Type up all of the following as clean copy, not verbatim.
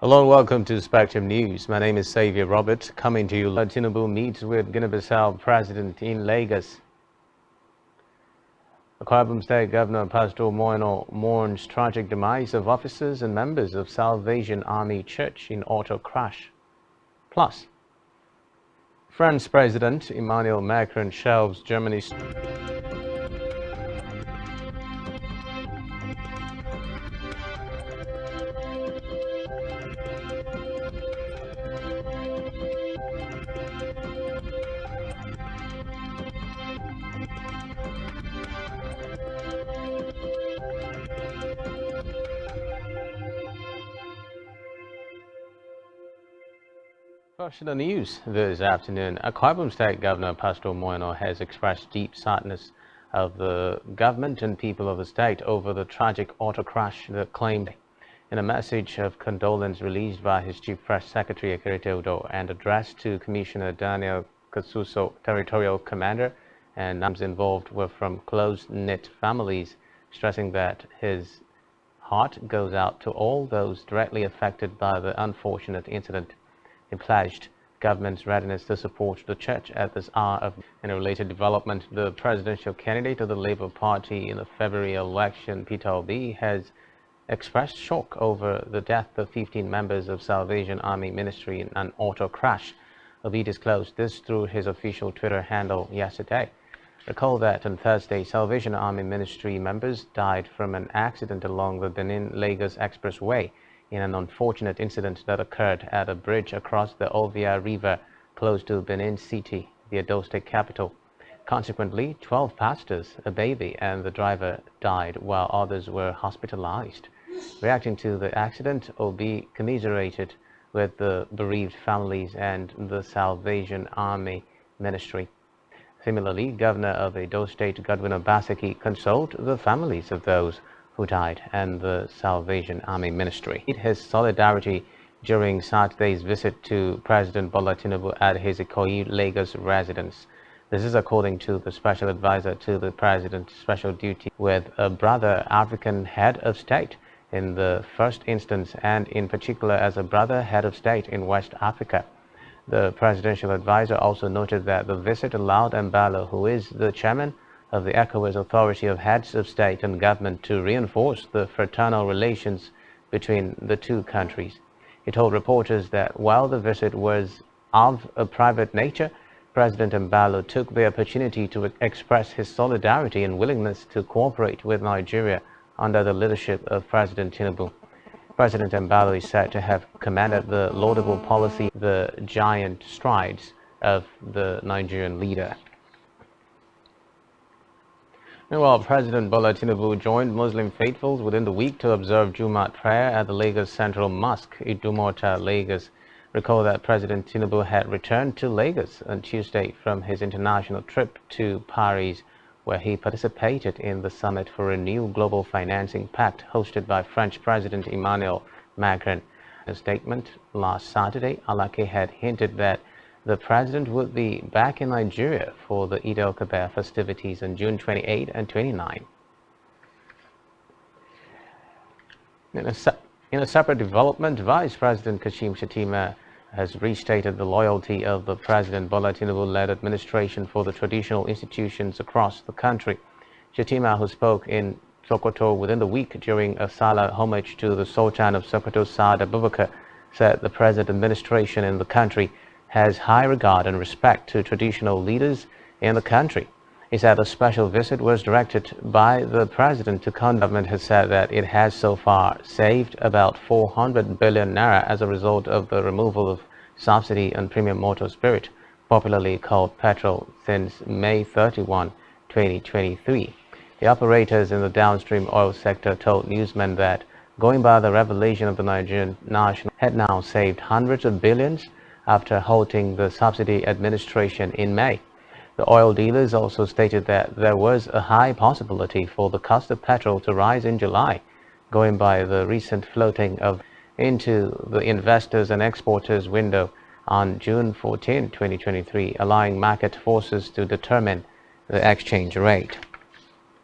Hello and welcome to Spectrum News. My name is Xavier Robert, coming to you. Tinubu meets with Guinea-Bissau President in Lagos. Akwa Ibom State Governor Pastor Moino mourns tragic demise of officers and members of Salvation Army Church in auto crash. Plus, France President Emmanuel Macron shelves Germany's First in the news this afternoon, Akwa Ibom State Governor Pastor Moino has expressed deep sadness of the government and people of the state over the tragic auto crash that claimed. In a message of condolence released by his Chief Press Secretary Ekere Udo and addressed to Commissioner Daniel Kasuso, Territorial Commander, and names involved were from close-knit families, stressing that his heart goes out to all those directly affected by the unfortunate incident. He pledged government's readiness to support the church at this hour. In a related development, the presidential candidate of the Labour Party in the February election, Peter Obi, has expressed shock over the death of 15 members of Salvation Army Ministry in an auto crash. Obi disclosed this through his official Twitter handle yesterday. Recall that on Thursday, Salvation Army Ministry members died from an accident along the Benin-Lagos Expressway in an unfortunate incident that occurred at a bridge across the Ovia River close to Benin City, the Edo State capital. Consequently, 12 pastors, a baby, and the driver died, while others were hospitalized. Reacting to the accident, Obi commiserated with the bereaved families and the Salvation Army Ministry. Similarly, Governor of Edo State Godwin Obaseki consoled the families of those who died and the Salvation Army Ministry. His solidarity during Saturday's visit to President Bola Tinubu at his Ikoyi, Lagos residence. This is according to the special advisor to the President's special duty with a brother African head of state in the first instance, and in particular as a brother head of state in West Africa. The presidential advisor also noted that the visit allowed Mbalo, who is the chairman of the ECOWAS Authority of Heads of State and Government, to reinforce the fraternal relations between the two countries. He told reporters that while the visit was of a private nature, President Mbalo took the opportunity to express his solidarity and willingness to cooperate with Nigeria under the leadership of President Tinubu. President Mbalo is said to have commended the laudable policy, the giant strides of the Nigerian leader. Meanwhile, President Bola Tinubu joined Muslim faithfuls within the week to observe Jumat prayer at the Lagos Central Mosque, Idumota, Lagos. Recall that President Tinubu had returned to Lagos on Tuesday from his international trip to Paris, where he participated in the summit for a new global financing pact hosted by French President Emmanuel Macron. In a statement last Saturday, Alake had hinted that the president would be back in Nigeria for the Eid al-Kabir festivities on June 28 and 29. In a separate development, Vice President Kashim Shettima has restated the loyalty of the President Bola Tinubu-led administration for the traditional institutions across the country. Shettima, who spoke in Sokoto within the week during a Salah homage to the Sultan of Sokoto, Saad Abubakar, said the present administration in the country has high regard and respect to traditional leaders in the country. He said a special visit was directed by the president to government has said that it has so far saved about 400 billion naira as a result of the removal of subsidy on premium motor spirit, popularly called petrol, since May 31, 2023. The operators in the downstream oil sector told newsmen that, going by the revelation of the Nigerian national, had now saved hundreds of billions after halting the subsidy administration in May. The oil dealers also stated that there was a high possibility for the cost of petrol to rise in July, going by the recent floating of into the investors and exporters window on June 14, 2023, allowing market forces to determine the exchange rate.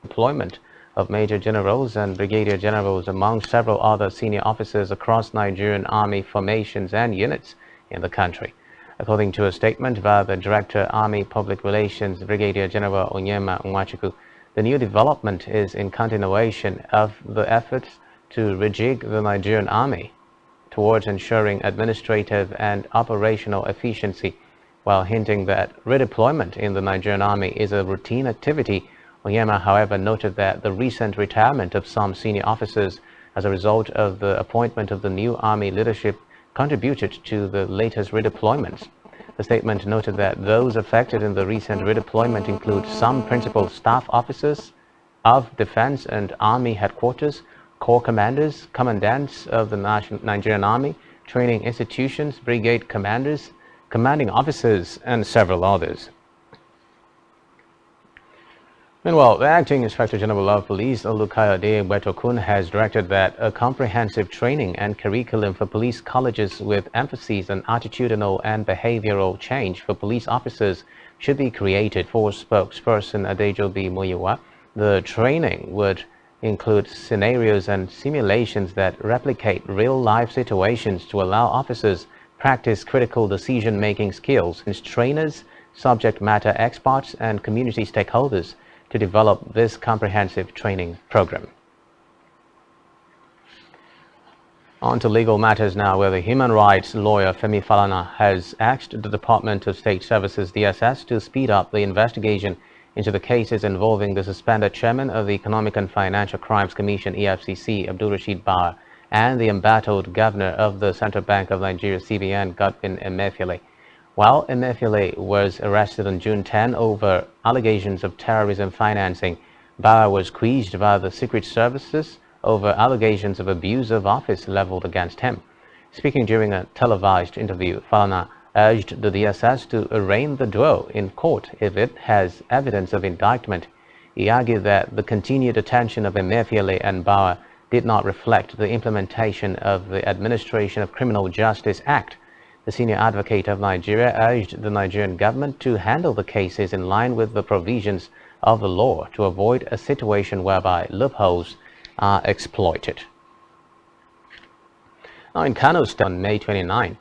Employment of major generals and brigadier generals, among several other senior officers across Nigerian Army formations and units in the country. According to a statement by the Director, Army Public Relations, Brigadier General Onyema Nwachukwu, the new development is in continuation of the efforts to rejig the Nigerian Army towards ensuring administrative and operational efficiency, while hinting that redeployment in the Nigerian Army is a routine activity. Onyema, however, noted that the recent retirement of some senior officers as a result of the appointment of the new Army leadership contributed to the latest redeployments. The statement noted that those affected in the recent redeployment include some principal staff officers of Defense and Army headquarters, corps commanders, commandants of the Nigerian Army, training institutions, brigade commanders, commanding officers, and several others. Meanwhile, the Acting Inspector General of Police, Olukayode Wetokun, has directed that a comprehensive training and curriculum for police colleges with emphasis on attitudinal and behavioral change for police officers should be created. For spokesperson Adejobi Muyiwa, the training would include scenarios and simulations that replicate real-life situations to allow officers practice critical decision-making skills, and trainers, subject matter experts, and community stakeholders to develop this comprehensive training program. On to legal matters now, where the human rights lawyer Femi Falana has asked the Department of State Services (DSS) to speed up the investigation into the cases involving the suspended chairman of the Economic and Financial Crimes Commission (EFCC), Abdul Rashid Bauer, and the embattled governor of the Central Bank of Nigeria (CBN), Godwin Emefiele. While Emefiele was arrested on June 10 over allegations of terrorism financing, Bauer was quizzed by the Secret Services over allegations of abuse of office leveled against him. Speaking during a televised interview, Falana urged the DSS to arraign the duo in court if it has evidence of indictment. He argued that the continued detention of Emefiele and Bauer did not reflect the implementation of the Administration of Criminal Justice Act. The senior advocate of Nigeria urged the Nigerian government to handle the cases in line with the provisions of the law to avoid a situation whereby loopholes are exploited. Now, in Kano State on May 29,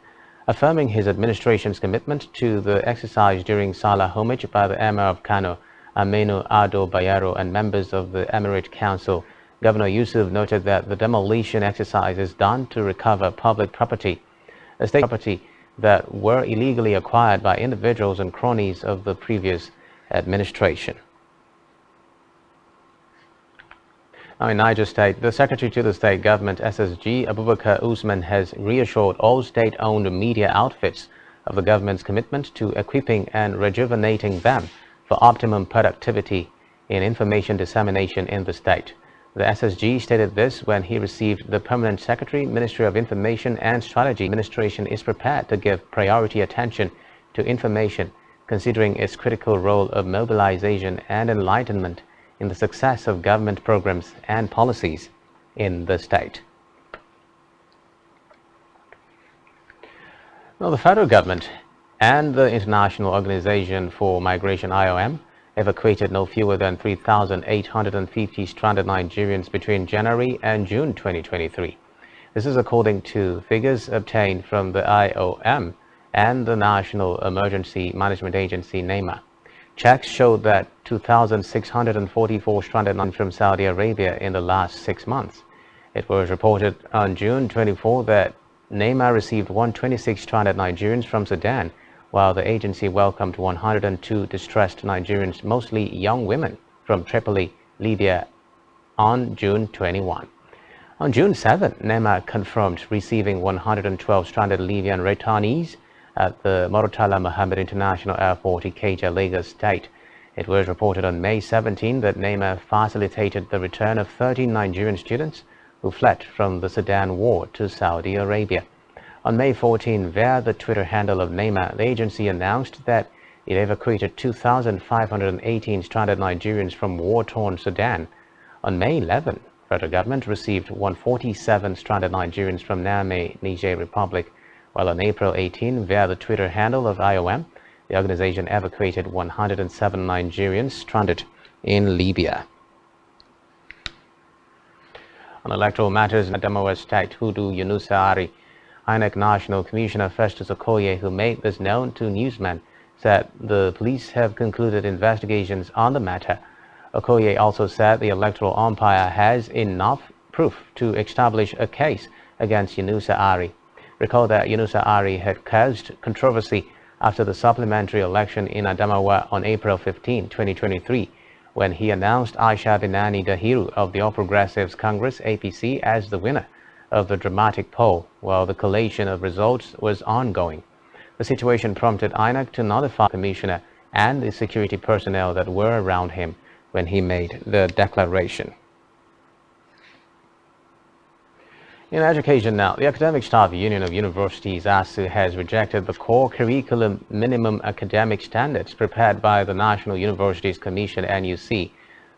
affirming his administration's commitment to the exercise during Salah homage by the Emir of Kano, Aminu Ado Bayero, and members of the Emirate Council, Governor Yusuf noted that the demolition exercise is done to recover public property, a state property that were illegally acquired by individuals and cronies of the previous administration. Now, in Niger State, the Secretary to the State Government SSG, Abubakar Usman, has reassured all state-owned media outfits of the government's commitment to equipping and rejuvenating them for optimum productivity in information dissemination in the state. The SSG stated this when he received the Permanent Secretary, Ministry of Information and Strategy. Administration is prepared to give priority attention to information, considering its critical role of mobilization and enlightenment in the success of government programs and policies in the state. Now, the federal government and the International Organization for Migration (IOM) evacuated no fewer than 3,850 stranded Nigerians between January and June 2023. This is according to figures obtained from the IOM and the National Emergency Management Agency (NEMA). Checks showed that 2,644 stranded Nigerians from Saudi Arabia in the last 6 months. It was reported on June 24 that NEMA received 126 stranded Nigerians from Sudan, while the agency welcomed 102 distressed Nigerians, mostly young women, from Tripoli, Libya, on June 21. On June 7, NEMA confirmed receiving 112 stranded Libyan returnees at the Murtala Mohammed International Airport, Ikeja, Lagos State. It was reported on May 17 that NEMA facilitated the return of 13 Nigerian students who fled from the Sudan war to Saudi Arabia. On May 14, via the Twitter handle of NEMA, the agency announced that it evacuated 2,518 stranded Nigerians from war-torn Sudan. On May 11, the federal government received 147 stranded Nigerians from Niamey, Niger Republic, while on April 18, via the Twitter handle of IOM, the organization evacuated 107 Nigerians stranded in Libya. On electoral matters in Adamawa State, Hudu Yunusa Ari, INEC National Commissioner Festus Okoye, who made this known to newsmen, said the police have concluded investigations on the matter. Okoye also said the electoral umpire has enough proof to establish a case against Yunusa Ari. Recall that Yunusa Ari had caused controversy after the supplementary election in Adamawa on April 15, 2023, when he announced Aisha Binani Dahiru of the All Progressives Congress APC as the winner of the dramatic poll, while the collation of results was ongoing. The situation prompted INEC to notify the commissioner and the security personnel that were around him when he made the declaration. In education now, the Academic Staff Union of Universities (ASU) has rejected the core curriculum minimum academic standards prepared by the National Universities Commission (NUC).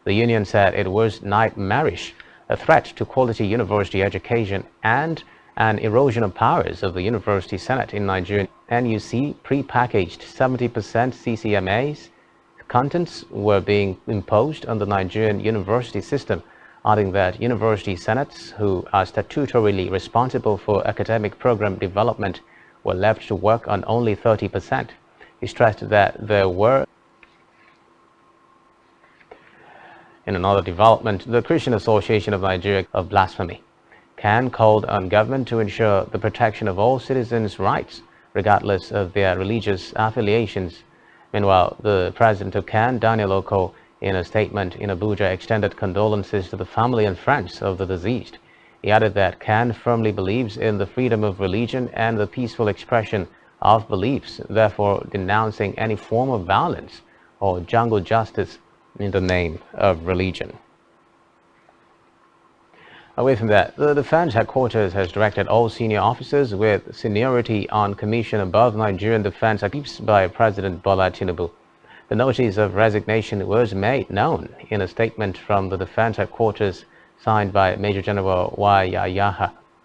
The union said it was nightmarish, a threat to quality university education, and an erosion of powers of the University Senate in Nigeria. NUC pre-packaged 70% CCMA's contents were being imposed on the Nigerian university system, adding that university senates, who are statutorily responsible for academic program development, were left to work on only 30%. He stressed that there were. In another development, the Christian Association of Nigeria of Blasphemy CAN called on government to ensure the protection of all citizens' rights, regardless of their religious affiliations. Meanwhile, the president of CAN, Daniel Oko, in a statement in Abuja, extended condolences to the family and friends of the deceased. He added that CAN firmly believes in the freedom of religion and the peaceful expression of beliefs, therefore denouncing any form of violence or jungle justice in the name of religion. Away from that, the Defense Headquarters has directed all senior officers with seniority on commission above Nigerian Defense Activities by President Bola Tinubu. The notice of resignation was made known in a statement from the Defense Headquarters signed by Major General Y.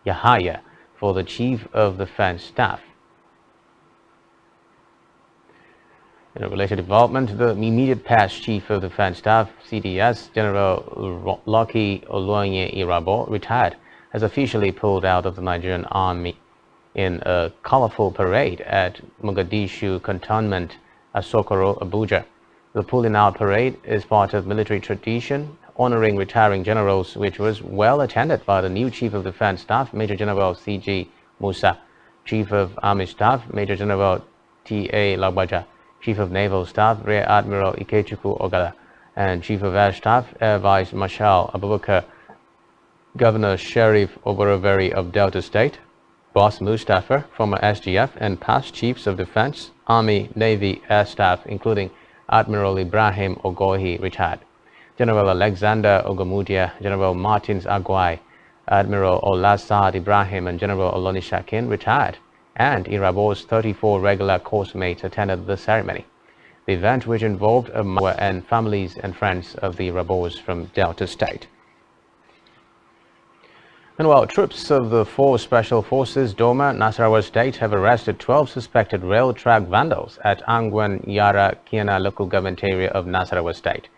Yahaya for the Chief of Defense Staff. In a related development, the immediate past Chief of Defense Staff, CDS, General Lucky Oluoye Irabo, retired, has officially pulled out of the Nigerian Army in a colorful parade at Mogadishu Cantonment, Asokoro, Abuja. The pulling out parade is part of military tradition honoring retiring generals, which was well attended by the new Chief of Defense Staff, Major General C.G. Musa, Chief of Army Staff, Major General T.A. Lagbaja, Chief of Naval Staff, Rear Admiral Ikechukwu Ogala, and Chief of Air Staff, Air Vice Marshal Abubakar, Governor Sheriff Oboreveri of Delta State, Boss Mustafa, former SGF, and past Chiefs of Defense, Army, Navy, Air Staff, including Admiral Ibrahim Ogohi, retired, General Alexander Ogomudia, General Martins Agwai, Admiral Olasad Ibrahim, and General Olonishakin, retired, and Irabo's 34 regular course mates attended the ceremony. The event, which involved and families and friends of the Irabos from Delta State. Meanwhile, troops of the 4 Special Forces, Doma, Nasarawa State, have arrested 12 suspected rail track vandals at Angwan Yara Kiana local government area of Nasarawa State.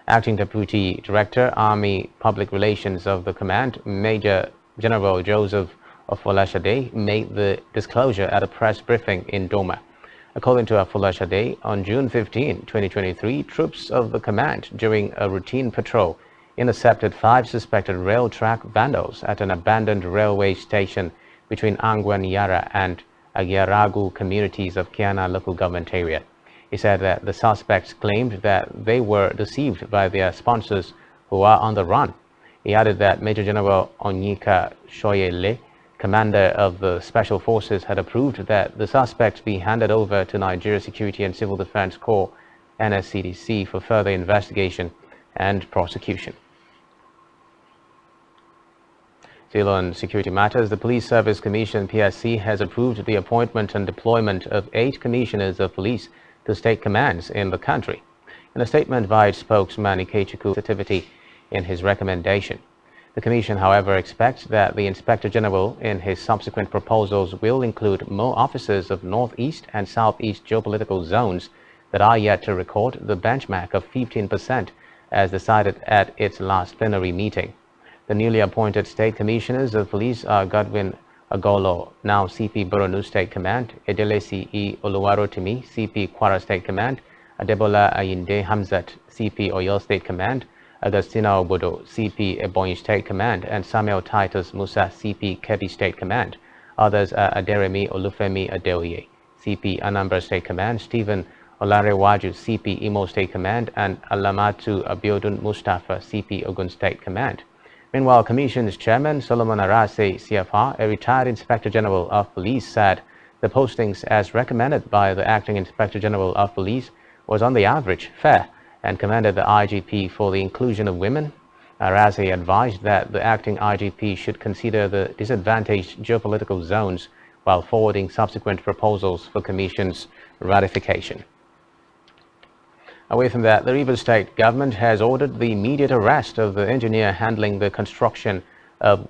Acting Deputy Director, Army Public Relations of the Command, Major General Joseph Afolashade, made the disclosure at a press briefing in Doma. According to Afolashade, on June 15, 2023, troops of the command, during a routine patrol, intercepted 5 suspected rail track vandals at an abandoned railway station between Angwan Yara and Agyaragu communities of Kiana local government area. He said that the suspects claimed that they were deceived by their sponsors who are on the run. He added that Major General Onyika Shoyele, commander of the Special Forces, had approved that the suspects be handed over to Nigeria Security and Civil Defense Corps, NSCDC, for further investigation and prosecution. Still on security matters, the Police Service Commission (PSC) has approved the appointment and deployment of 8 commissioners of police to state commands in the country. In a statement by its spokesman Ikechukwu sensitivity in his recommendation, the Commission, however, expects that the Inspector General in his subsequent proposals will include more officers of Northeast and Southeast geopolitical zones that are yet to record the benchmark of 15% as decided at its last plenary meeting. The newly appointed state commissioners of police are Godwin Agolo, now CP Borno State Command, Edelesi E. Oluwarotimi, CP Kwara State Command, Adebola Ayinde Hamzat, CP Oyo State Command, Agustina Obodo, CP Ebonyi State Command, and Samuel Titus Musa, CP Kebbi State Command. Others are Aderemi Olufemi Adeoye, CP Anambra State Command, Stephen Olarewaju, CP Imo State Command, and Alamatu Abiodun Mustafa, CP Ogun State Command. Meanwhile, Commission's Chairman Solomon Arase, CFR, a retired Inspector General of Police, said the postings as recommended by the Acting Inspector General of Police was on the average fair and commended the IGP for the inclusion of women. Arase advised that the acting IGP should consider the disadvantaged geopolitical zones while forwarding subsequent proposals for Commission's ratification. Away from that, the Rivers State government has ordered the immediate arrest of the engineer handling the construction of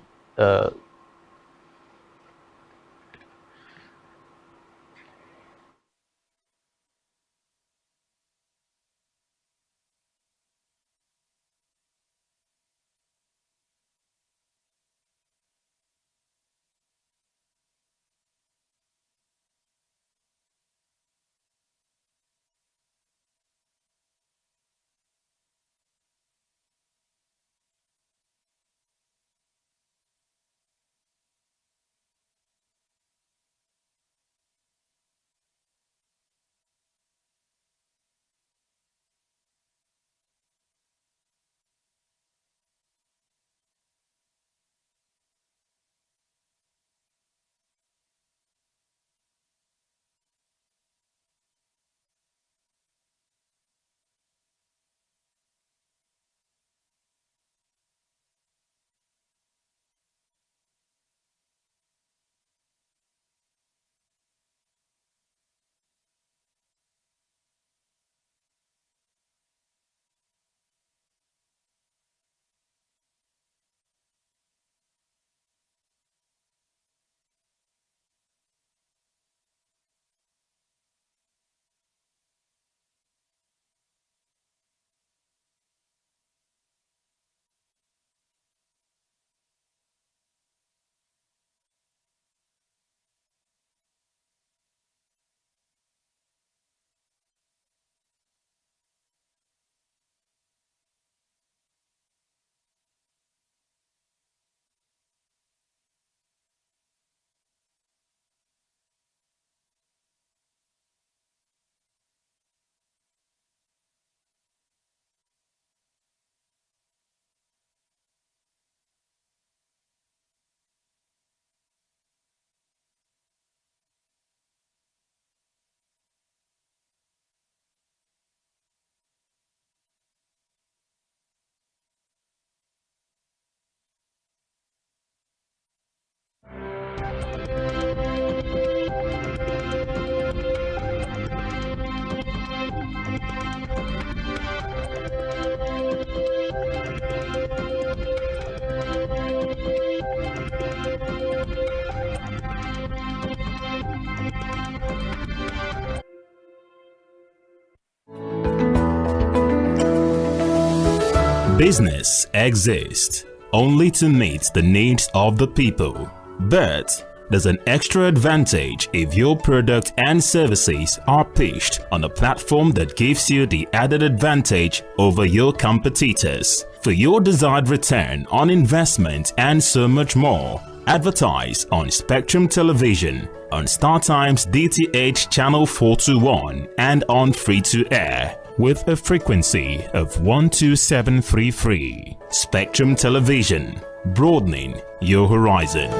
Business exists only to meet the needs of the people, but there's an extra advantage if your product and services are pitched on a platform that gives you the added advantage over your competitors. For your desired return on investment and so much more, advertise on Spectrum Television, on StarTimes DTH Channel 421 and on free-to-air with a frequency of 12733. Spectrum Television, broadening your horizon.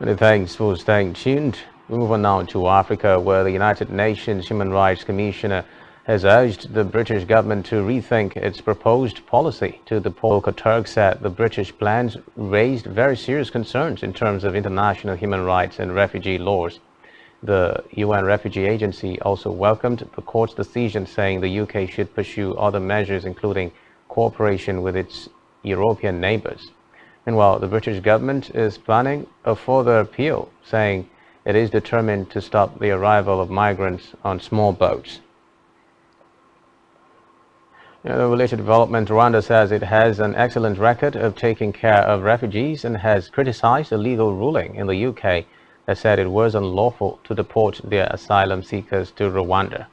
Many thanks for staying tuned. We move on now to Africa, where the United Nations Human Rights Commissioner has urged the British government to rethink its proposed policy to deport Turks. Said the British plans raised very serious concerns in terms of international human rights and refugee laws. The UN Refugee Agency also welcomed the court's decision, saying the UK should pursue other measures, including cooperation with its European neighbours. Meanwhile, the British government is planning a further appeal, saying it is determined to stop the arrival of migrants on small boats. In a related development, Rwanda says it has an excellent record of taking care of refugees and has criticized a legal ruling in the UK that said it was unlawful to deport their asylum seekers to Rwanda.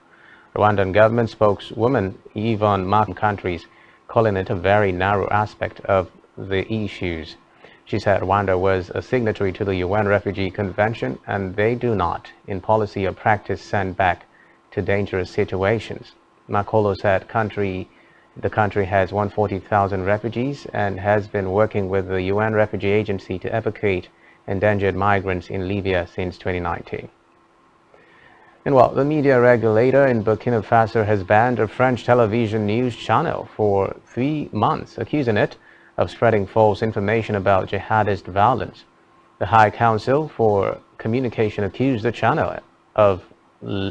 Rwandan government spokeswoman Yvonne Martin countries calling it a very narrow aspect of the issues. She said Rwanda was a signatory to the UN Refugee Convention and they do not, in policy or practice, send back to dangerous situations. Makolo said the country has 140,000 refugees and has been working with the UN Refugee Agency to evacuate endangered migrants in Libya since 2019. Meanwhile, the media regulator in Burkina Faso has banned a French television news channel for 3 months, accusing it of spreading false information about jihadist violence. The High Council for Communication accused the channel of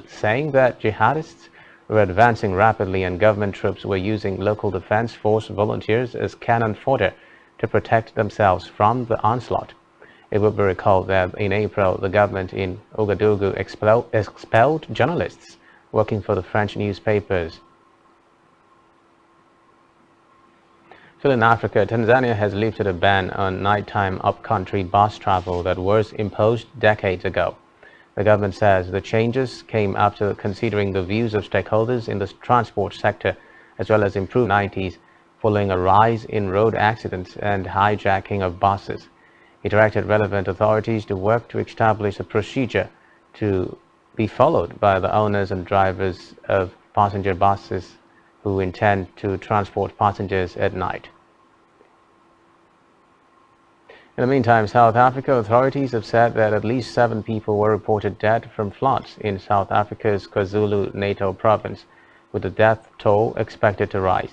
saying that jihadists were advancing rapidly and government troops were using local defense force volunteers as cannon fodder to protect themselves from the onslaught. It will be recalled that in April, the government in Ouagadougou expelled journalists working for the French newspapers. Still in Africa, Tanzania has lifted a ban on nighttime upcountry bus travel that was imposed decades ago. The government says the changes came after considering the views of stakeholders in the transport sector, as well as improved 90s following a rise in road accidents and hijacking of buses. He directed relevant authorities to work to establish a procedure to be followed by the owners and drivers of passenger buses who intend to transport passengers at night. In the meantime, South Africa authorities have said that at least 7 people were reported dead from floods in South Africa's KwaZulu-Natal province, with the death toll expected to rise.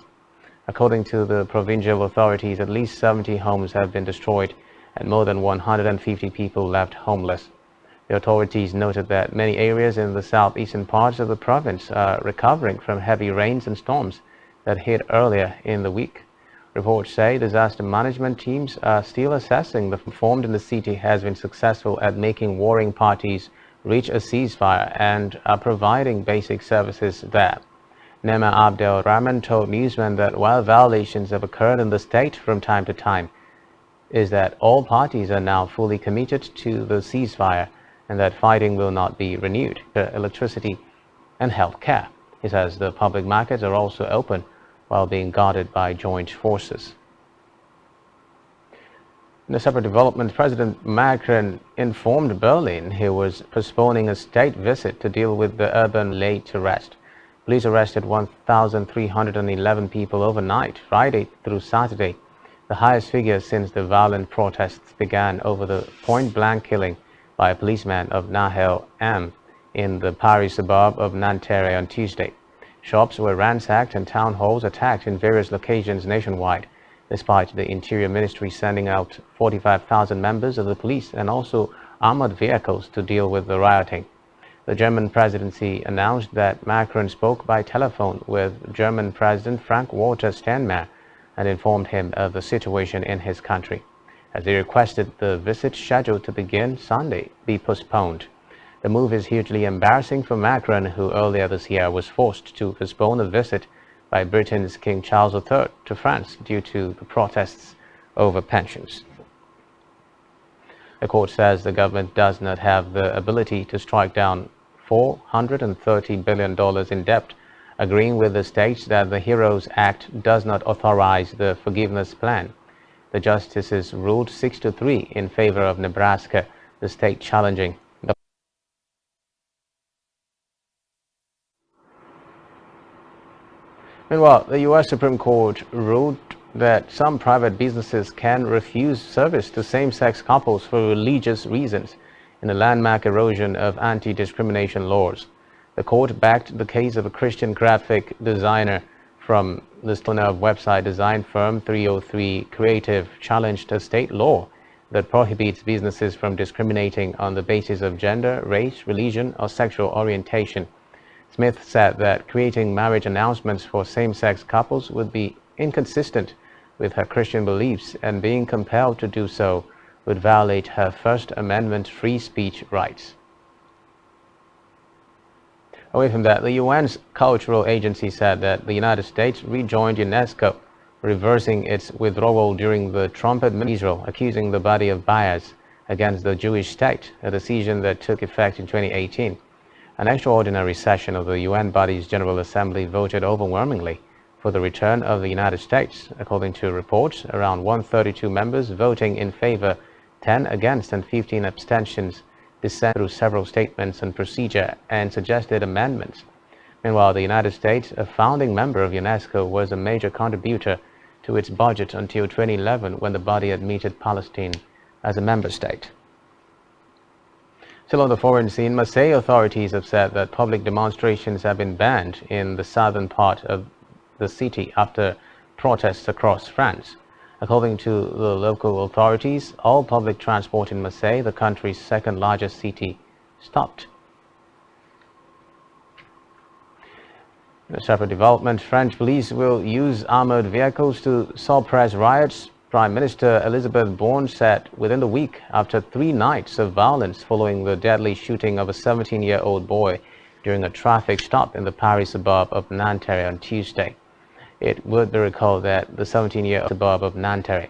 According to the provincial authorities, at least 70 homes have been destroyed and more than 150 people left homeless. The authorities noted that many areas in the southeastern parts of the province are recovering from heavy rains and storms that hit earlier in the week. Reports say disaster management teams are still assessing the performed in the city has been successful at making warring parties reach a ceasefire and are providing basic services there. Nema Abdel Rahman told newsmen that while violations have occurred in the state from time to time, is that all parties are now fully committed to the ceasefire and that fighting will not be renewed. Electricity and health care. He says the public markets are also open while being guarded by joint forces. In a separate development, President Macron informed Berlin he was postponing a state visit to deal with the urban laid to rest. Police arrested 1,311 people overnight, Friday through Saturday, the highest figure since the violent protests began over the point-blank killing by a policeman of Nahel M in the Paris suburb of Nanterre on Tuesday. Shops were ransacked and town halls attacked in various locations nationwide, despite the Interior Ministry sending out 45,000 members of the police and also armored vehicles to deal with the rioting. The German presidency announced that Macron spoke by telephone with German President Frank-Walter Steinmeier and informed him of the situation in his country, as he requested the visit scheduled to begin Sunday be postponed. The move is hugely embarrassing for Macron, who earlier this year was forced to postpone a visit by Britain's King Charles III to France due to the protests over pensions. The court says the government does not have the ability to strike down $430 billion in debt, agreeing with the states that the HEROES Act does not authorize the forgiveness plan. The justices ruled 6-3 in favor of Nebraska, the state challenging the. Meanwhile, the U.S. Supreme Court ruled that some private businesses can refuse service to same-sex couples for religious reasons in the landmark erosion of anti-discrimination laws. The court backed the case of a Christian graphic designer from the owner of website design firm 303 Creative challenged a state law that prohibits businesses from discriminating on the basis of gender, race, religion, or sexual orientation. Smith said that creating marriage announcements for same-sex couples would be inconsistent with her Christian beliefs, and being compelled to do so would violate her First Amendment free speech rights. Away from that, the UN's cultural agency said that the United States rejoined UNESCO, reversing its withdrawal during the Trump administration, Israel, accusing the body of bias against the Jewish state, a decision that took effect in 2018. An extraordinary session of the UN body's General Assembly voted overwhelmingly for the return of the United States. According to reports, around 132 members voting in favor, 10 against, and 15 abstentions dissent through several statements on procedure and suggested amendments. Meanwhile, the United States, a founding member of UNESCO, was a major contributor to its budget until 2011, when the body admitted Palestine as a member state. Still on the foreign scene, Marseille authorities have said that public demonstrations have been banned in the southern part of the city after protests across France. According to the local authorities, all public transport in Marseille, the country's second largest city, stopped. In a separate development, French police will use armored vehicles to suppress riots. Prime Minister Elisabeth Borne said within the week after 3 nights of violence following the deadly shooting of a 17-year-old boy during a traffic stop in the Paris suburb of Nanterre on Tuesday. It would be recalled that the 17-year-old suburb of Nanterre.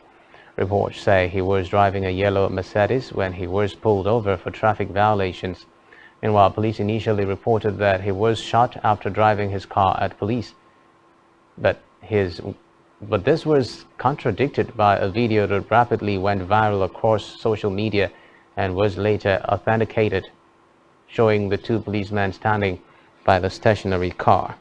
Reports say he was driving a yellow Mercedes when he was pulled over for traffic violations. Meanwhile, police initially reported that he was shot after driving his car at police. But this was contradicted by a video that rapidly went viral across social media and was later authenticated, showing the 2 policemen standing by the stationary car.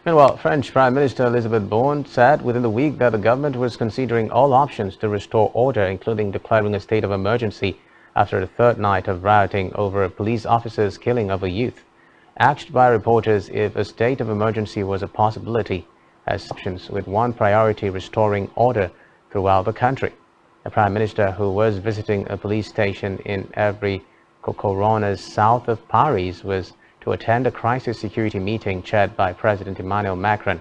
Meanwhile, French Prime Minister Elisabeth Borne said within the week that the government was considering all options to restore order, including declaring a state of emergency after a 3rd night of rioting over a police officer's killing of a youth. Asked by reporters if a state of emergency was a possibility, as options, with one priority restoring order throughout the country. The Prime Minister, who was visiting a police station in Évry-Courcouronnes south of Paris, was to attend a crisis security meeting chaired by President Emmanuel Macron.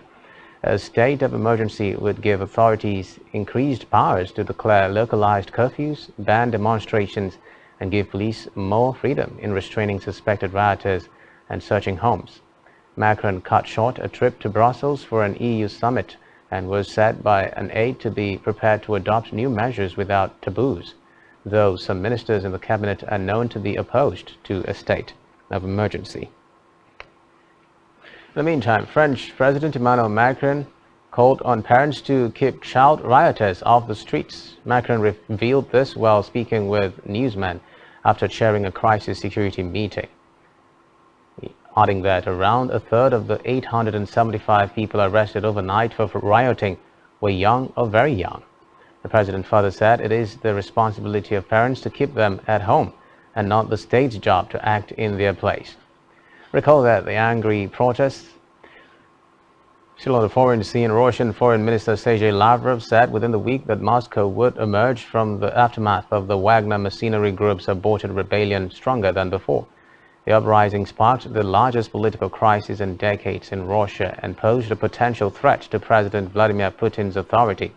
A state of emergency would give authorities increased powers to declare localized curfews, ban demonstrations, and give police more freedom in restraining suspected rioters and searching homes. Macron cut short a trip to Brussels for an EU summit and was said by an aide to be prepared to adopt new measures without taboos, though some ministers in the cabinet are known to be opposed to a state of emergency. In the meantime, French President Emmanuel Macron called on parents to keep child rioters off the streets. Macron revealed this while speaking with newsmen after chairing a crisis security meeting, adding that around a third of the 875 people arrested overnight for rioting were young or very young. The president further said it is the responsibility of parents to keep them at home and not the state's job to act in their place. Recall that the angry protests. Still on the foreign scene, Russian Foreign Minister Sergei Lavrov said within the week that Moscow would emerge from the aftermath of the Wagner mercenary group's aborted rebellion stronger than before. The uprising sparked the largest political crisis in decades in Russia and posed a potential threat to President Vladimir Putin's authority.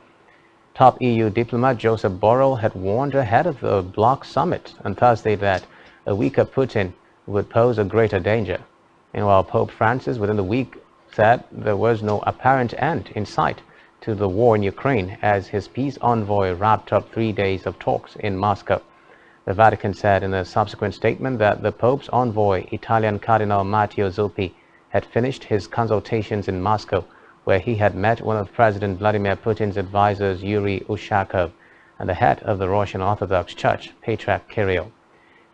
Top EU diplomat Joseph Borrell had warned ahead of the bloc summit on Thursday that a weaker Putin would pose a greater danger. Meanwhile, Pope Francis within the week said there was no apparent end in sight to the war in Ukraine as his peace envoy wrapped up 3 days of talks in Moscow. The Vatican said in a subsequent statement that the Pope's envoy, Italian Cardinal Matteo Zuppi, had finished his consultations in Moscow, where he had met one of President Vladimir Putin's advisors, Yuri Ushakov, and the head of the Russian Orthodox Church, Patriarch Kirill.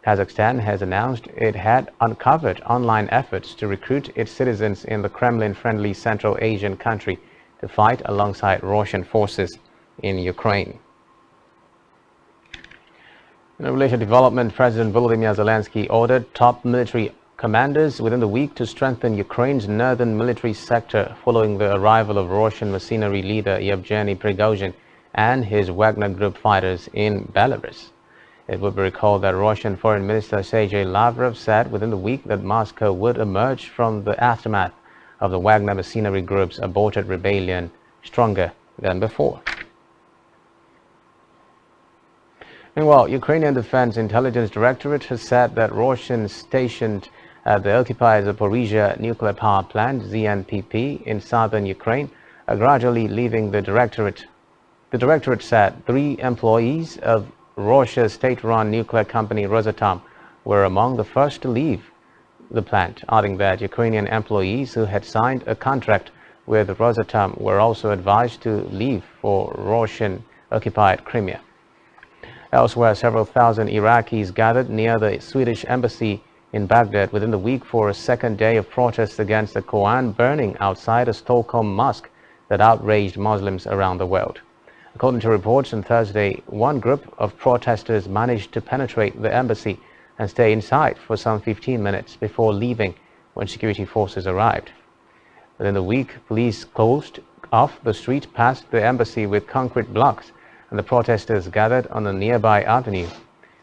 Kazakhstan has announced it had uncovered online efforts to recruit its citizens in the Kremlin-friendly Central Asian country to fight alongside Russian forces in Ukraine. In a related development, President Volodymyr Zelensky ordered top military commanders within the week to strengthen Ukraine's northern military sector following the arrival of Russian mercenary leader Yevgeny Prigozhin and his Wagner Group fighters in Belarus. It would be recalled that Russian Foreign Minister Sergei Lavrov said within the week that Moscow would emerge from the aftermath of the Wagner mercenary group's aborted rebellion stronger than before. Meanwhile, Ukrainian Defense Intelligence Directorate has said that Russians stationed at the occupied Zaporizhia nuclear power plant ZNPP in southern Ukraine are gradually leaving the directorate. The directorate said 3 employees of Russia's state-run nuclear company Rosatom were among the first to leave the plant, adding that Ukrainian employees who had signed a contract with Rosatom were also advised to leave for Russian-occupied Crimea. Elsewhere, several thousand Iraqis gathered near the Swedish embassy in Baghdad within the week for a second day of protests against the Quran burning outside a Stockholm mosque that outraged Muslims around the world. According to reports on Thursday, one group of protesters managed to penetrate the embassy and stay inside for some 15 minutes before leaving when security forces arrived. Within the week, police closed off the street past the embassy with concrete blocks, and the protesters gathered on a nearby avenue.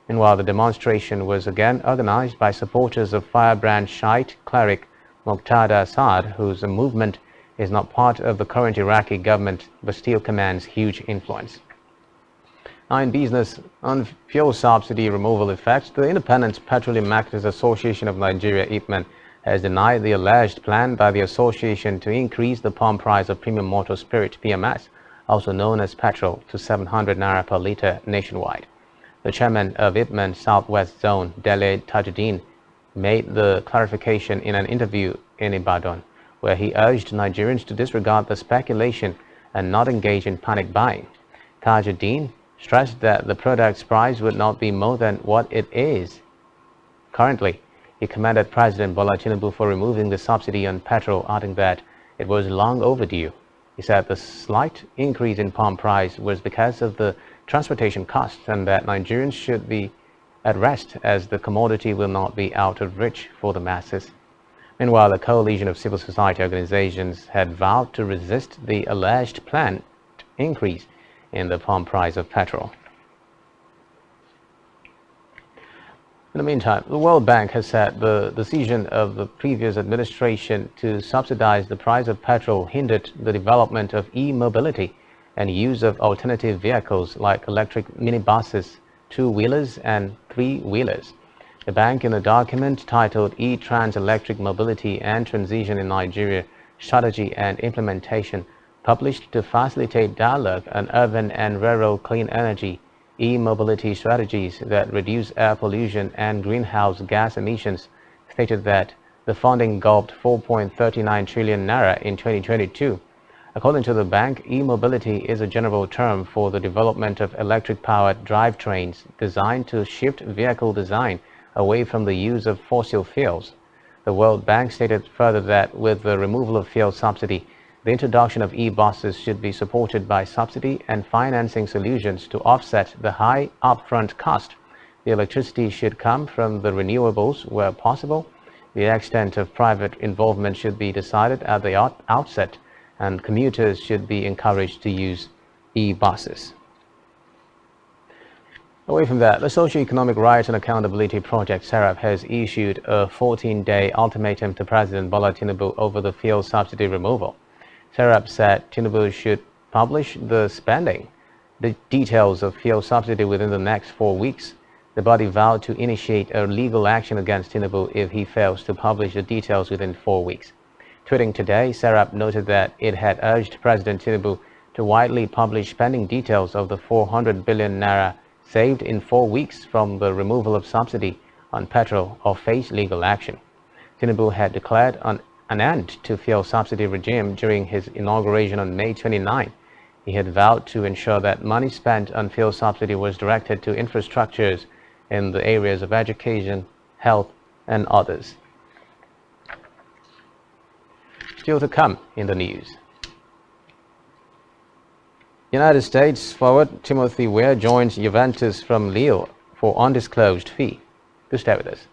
Meanwhile, the demonstration was again organized by supporters of firebrand Shiite cleric Muqtada Assad, whose movement is not part of the current Iraqi government but still commands huge influence. Now, in business, on fuel subsidy removal effects, the Independent Petroleum Marketers Association of Nigeria (IPMAN) has denied the alleged plan by the association to increase the pump price of premium motor spirit (PMS), also known as petrol, to 700 naira per litre nationwide. The chairman of IPMAN Southwest Zone, Dele Tajuddin, made the clarification in an interview in Ibadan, where he urged Nigerians to disregard the speculation and not engage in panic buying. Tajuddin stressed that the product's price would not be more than what it is currently. He commended President Bola Tinubu for removing the subsidy on petrol, adding that it was long overdue. He said the slight increase in pump price was because of the transportation costs and that Nigerians should be at rest as the commodity will not be out of reach for the masses. Meanwhile, a coalition of civil society organizations had vowed to resist the alleged planned increase in the pump price of petrol. In the meantime, the World Bank has said the decision of the previous administration to subsidize the price of petrol hindered the development of e-mobility and use of alternative vehicles like electric minibuses, two-wheelers and three-wheelers. The bank, in a document titled E-Trans Electric Mobility and Transition in Nigeria, Strategy and Implementation, published to facilitate dialogue on urban and rural clean energy e-mobility strategies that reduce air pollution and greenhouse gas emissions, stated that the funding gulped 4.39 trillion naira in 2022. According to the bank, e-mobility is a general term for the development of electric-powered drivetrains designed to shift vehicle design away from the use of fossil fuels. The World Bank stated further that with the removal of fuel subsidy, the introduction of e-buses should be supported by subsidy and financing solutions to offset the high upfront cost. The electricity should come from the renewables where possible. The extent of private involvement should be decided at the outset, and commuters should be encouraged to use e-buses. Away from that, the Socio-Economic Rights and Accountability Project (SERAP) has issued a 14-day ultimatum to President Bola Tinubu over the fuel subsidy removal. SERAP said Tinubu should publish the spending, the details of fuel subsidy within the next 4 weeks. The body vowed to initiate a legal action against Tinubu if he fails to publish the details within 4 weeks. Tweeting today, SERAP noted that it had urged President Tinubu to widely publish spending details of the 400 billion naira saved in 4 weeks from the removal of subsidy on petrol or face legal action. Tinubu had declared an end to fuel subsidy regime during his inauguration on May 29. He had vowed to ensure that money spent on fuel subsidy was directed to infrastructures in the areas of education, health, and others. Still to come in the news. United States forward Timothy Weah joins Juventus from Lille for undisclosed fee. Do stay with us.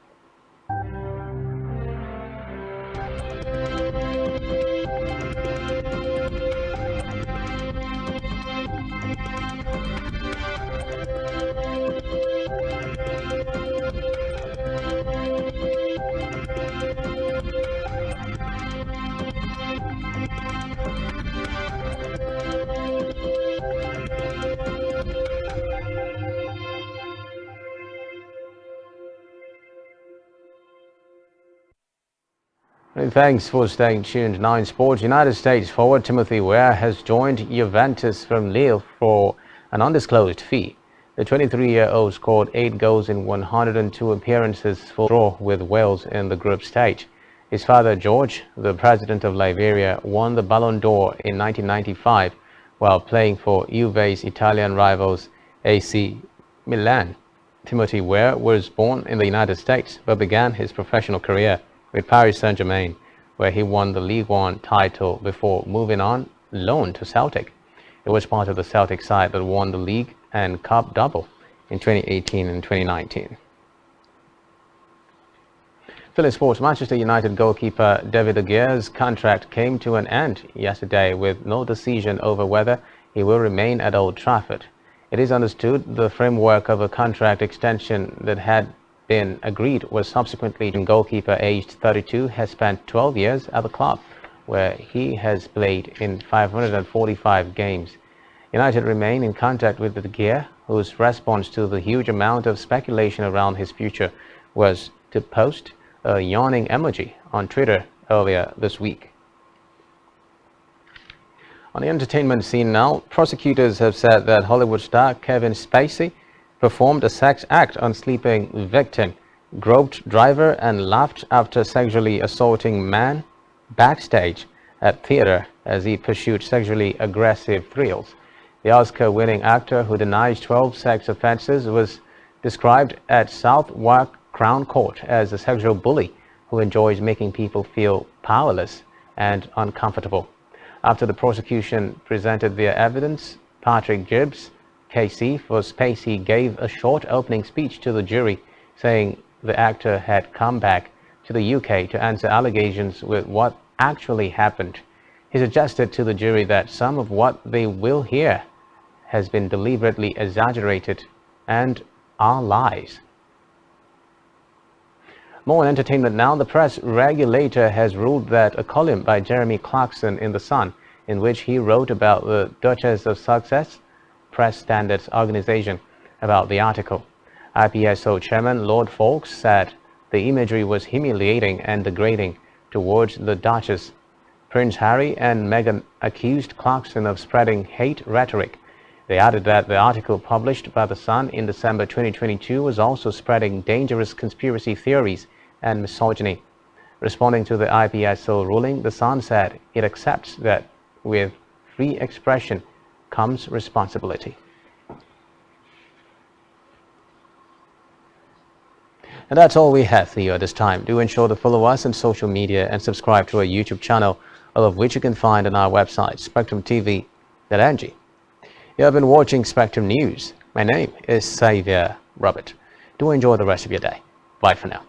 Thanks for staying tuned. Now in sports, United States forward Timothy Weah has joined Juventus from Lille for an undisclosed fee. The 23-year-old scored 8 goals in 102 appearances for draw with Wales in the group stage. His father, George, the president of Liberia, won the Ballon d'Or in 1995 while playing for Juve's Italian rivals AC Milan. Timothy Weah was born in the United States but began his professional career with Paris Saint-Germain, where he won the Ligue 1 title before moving on loan to Celtic. It was part of the Celtic side that won the league and cup double in 2018 and 2019. Philly Sports, Manchester United goalkeeper David De Gea's contract came to an end yesterday with no decision over whether he will remain at Old Trafford. It is understood the framework of a contract extension that had been agreed was subsequently. Goalkeeper aged 32 has spent 12 years at the club, where he has played in 545 games. United remain in contact with De Gea, whose response to the huge amount of speculation around his future was to post a yawning emoji on Twitter earlier this week. On the entertainment scene now, prosecutors have said that Hollywood star Kevin Spacey performed a sex act on sleeping victim, groped driver and laughed after sexually assaulting man backstage at theater as he pursued sexually aggressive thrills. The Oscar-winning actor, who denies 12 sex offenses, was described at Southwark Crown Court as a sexual bully who enjoys making people feel powerless and uncomfortable. After the prosecution presented their evidence, Patrick Gibbs, KC for Spacey, gave a short opening speech to the jury, saying the actor had come back to the UK to answer allegations with what actually happened. He suggested to the jury that some of what they will hear has been deliberately exaggerated and are lies. More on entertainment now. The press regulator has ruled that a column by Jeremy Clarkson in The Sun, in which he wrote about the Duchess of Sussex Press Standards Organization, about the article. IPSO Chairman Lord Fawkes said the imagery was humiliating and degrading towards the Duchess. Prince Harry and Meghan accused Clarkson of spreading hate rhetoric. They added that the article published by The Sun in December 2022 was also spreading dangerous conspiracy theories and misogyny. Responding to the IPSO ruling, The Sun said it accepts that with free expression comes responsibility. And that's all we have for you at this time. Do ensure to follow us on social media and subscribe to our YouTube channel, all of which you can find on our website, spectrumtv.ng. You have been watching Spectrum News. My name is Xavier Robert. Do enjoy the rest of your day. Bye for now.